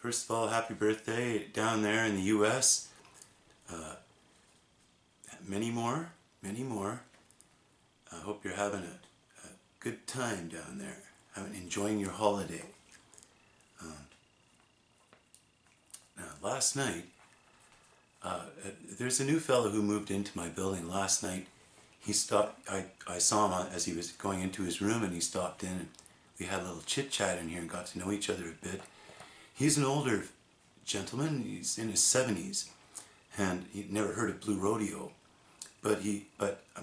First of all, happy birthday down there in the U.S. Many more, many more. I hope you're having a good time down there, enjoying your holiday. Now, last night, there's a new fellow who moved into my building last night. He stopped, I saw him as he was going into his room, and he stopped in, and we had a little chit-chat in here and got to know each other a bit. He's an older gentleman, he's in his 70s, and he'd never heard of Blue Rodeo. But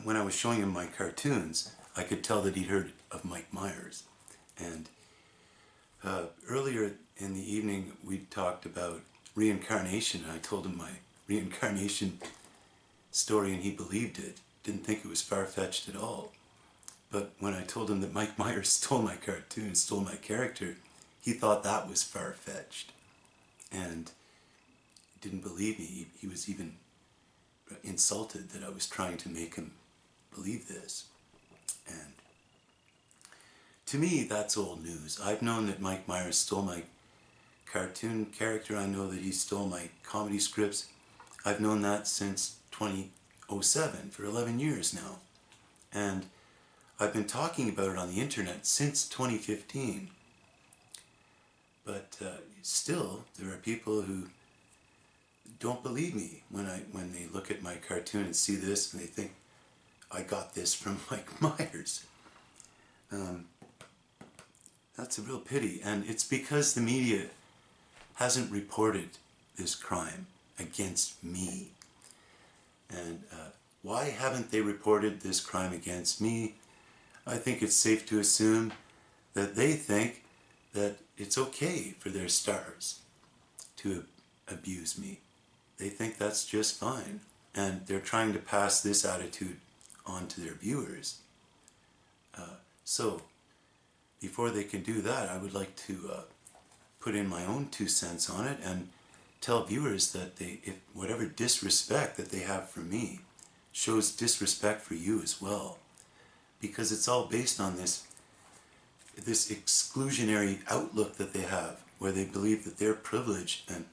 when I was showing him my cartoons, I could tell that he'd heard of Mike Myers. And earlier in the evening, we talked about reincarnation, and I told him my reincarnation story, and he believed it. Didn't think it was far-fetched at all. But when I told him that Mike Myers stole my cartoon, stole my character, he thought that was far-fetched. And didn't believe me. He was even insulted that I was trying to make him believe this. And to me, that's old news. I've known that Mike Myers stole my cartoon character. I know that he stole my comedy scripts. I've known that since 2007, for 11 years now. And I've been talking about it on the internet since 2015. But still, there are people who don't believe me when they look at my cartoon and see this, and they think I got this from Mike Myers. That's a real pity, and it's because the media hasn't reported this crime against me. And why haven't they reported this crime against me? I think it's safe to assume that they think that it's okay for their stars to abuse me. They think that's just fine, and they're trying to pass this attitude on to their viewers. So before they can do that, I would like to put in my own 2 cents on it and tell viewers that if whatever disrespect that they have for me shows disrespect for you as well, because it's all based on this exclusionary outlook that they have, where they believe that they're privileged and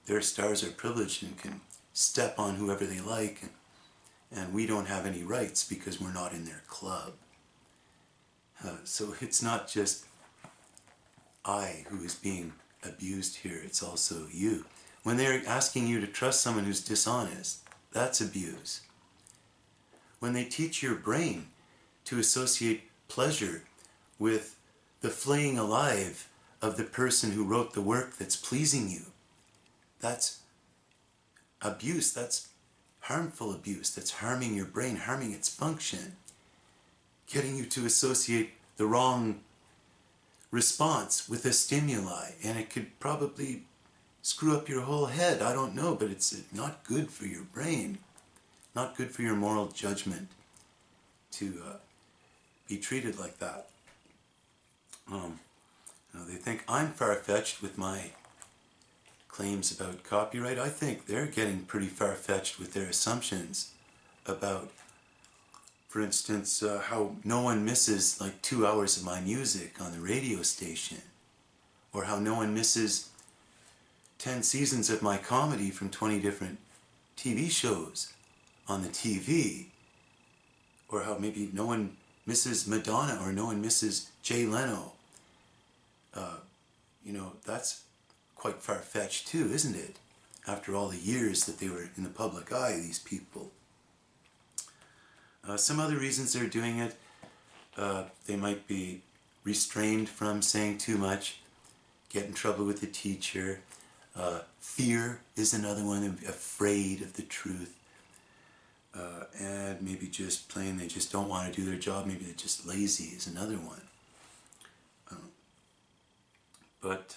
their stars are privileged and can step on whoever they like, and we don't have any rights because we're not in their club. So it's not just I who is being abused here, it's also you. When they're asking you to trust someone who's dishonest, that's abuse. When they teach your brain to associate pleasure with the flaying alive of the person who wrote the work that's pleasing you, that's abuse, that's harmful abuse, that's harming your brain, harming its function, getting you to associate the wrong response with a stimuli, and it could probably screw up your whole head. I don't know, but it's not good for your brain, not good for your moral judgment to be treated like that. They think I'm far-fetched with my claims about copyright. I think they're getting pretty far-fetched with their assumptions about, for instance, how no one misses like 2 hours of my music on the radio station, or how no one misses 10 seasons of my comedy from 20 different TV shows on the TV, or how maybe no one misses Madonna or no one misses Jay Leno. That's quite far-fetched too, isn't it? After all the years that they were in the public eye, these people. Some other reasons they're doing it, they might be restrained from saying too much, get in trouble with the teacher. Fear is another one, afraid of the truth. And maybe just plain they just don't want to do their job, maybe they're just lazy is another one. But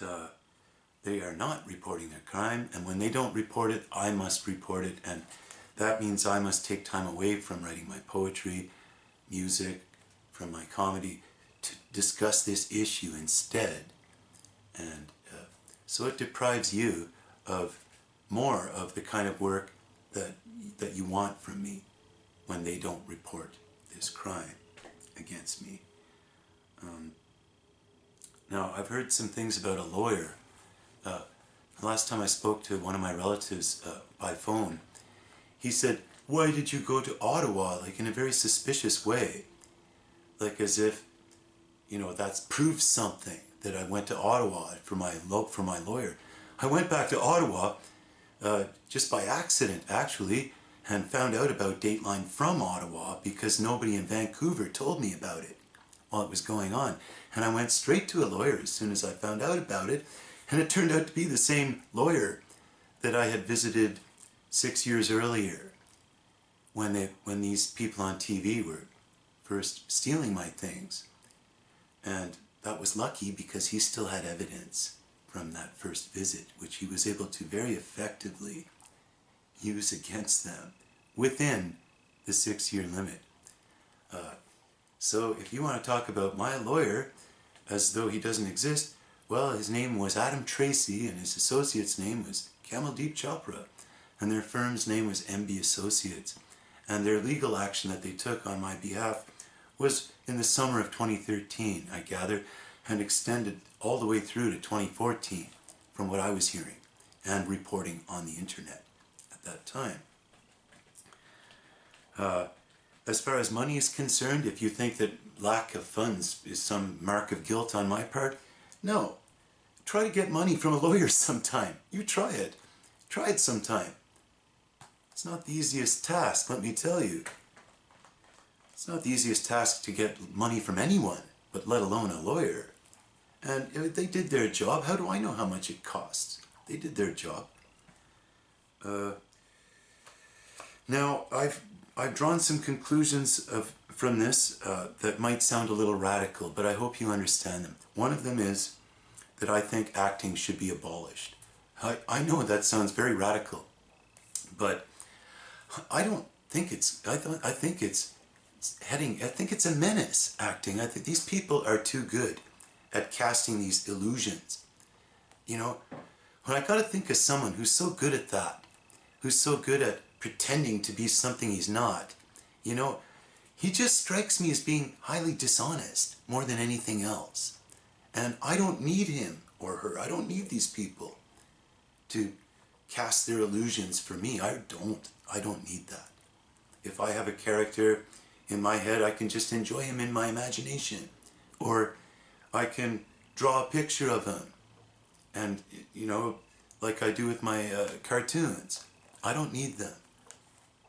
they are not reporting their crime, and when they don't report it, I must report it, and that means I must take time away from writing my poetry, music, from my comedy, to discuss this issue instead. And so it deprives you of more of the kind of work that you want from me when they don't report this crime against me. Now, I've heard some things about a lawyer The last time I spoke to one of my relatives by phone, he said, "Why did you go to Ottawa?" Like in a very suspicious way. Like as if, that's proves something that I went to Ottawa for my lawyer. I went back to Ottawa just by accident, actually, and found out about Dateline from Ottawa because nobody in Vancouver told me about it while it was going on. And I went straight to a lawyer as soon as I found out about it, and it turned out to be the same lawyer that I had visited 6 years earlier when these people on TV were first stealing my things. And that was lucky because he still had evidence from that first visit, which he was able to very effectively use against them within the 6-year limit. So if you want to talk about my lawyer as though he doesn't exist, well, his name was Adam Tracy and his associate's name was Kamaldeep Chopra, and their firm's name was MB Associates. And their legal action that they took on my behalf was in the summer of 2013, I gather, and extended all the way through to 2014 from what I was hearing and reporting on the internet at that time. As far as money is concerned, if you think that lack of funds is some mark of guilt on my part, no. Try to get money from a lawyer sometime. You try it. Try it sometime. It's not the easiest task, let me tell you. It's not the easiest task to get money from anyone, but let alone a lawyer. And they did their job. How do I know how much it costs? They did their job. Now, I've drawn some conclusions from this that might sound a little radical, but I hope you understand them. One of them is that I think acting should be abolished. I know that sounds very radical, but I don't think it's. I think it's heading. I think it's a menace. Acting. I think these people are too good at casting these illusions. When I got to think of someone who's so good at that, who's so good at pretending to be something he's not, he just strikes me as being highly dishonest more than anything else. And I don't need him or her. I don't need these people to cast their illusions for me. I don't need that. If I have a character in my head, I can just enjoy him in my imagination. Or I can draw a picture of him. And, like I do with my cartoons. I don't need them.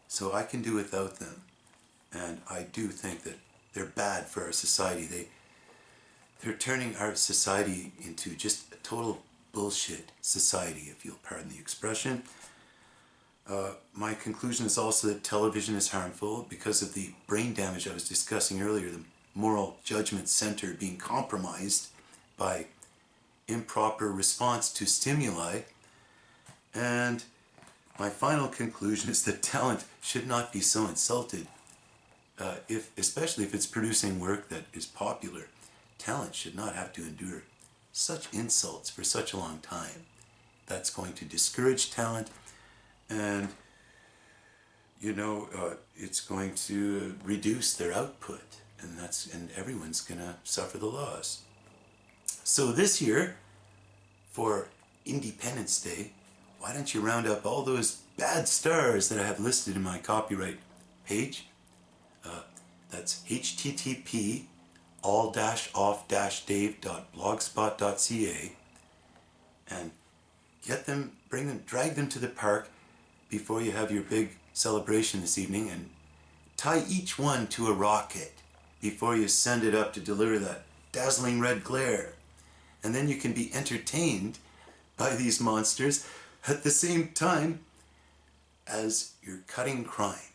So I can do without them. And I do think that they're bad for our society. They're turning our society into just a total bullshit society, if you'll pardon the expression. My conclusion is also that television is harmful because of the brain damage I was discussing earlier, the moral judgment center being compromised by improper response to stimuli. And my final conclusion is that talent should not be so insulted, especially if it's producing work that is popular. Talent should not have to endure such insults for such a long time. That's going to discourage talent, and it's going to reduce their output, and everyone's going to suffer the loss. So this year, for Independence Day, why don't you round up all those bad stars that I have listed in my copyright page? That's http://all-off-dave.blogspot.ca, and drag them to the park before you have your big celebration this evening, and tie each one to a rocket before you send it up to deliver that dazzling red glare. And then you can be entertained by these monsters at the same time as you're cutting crime.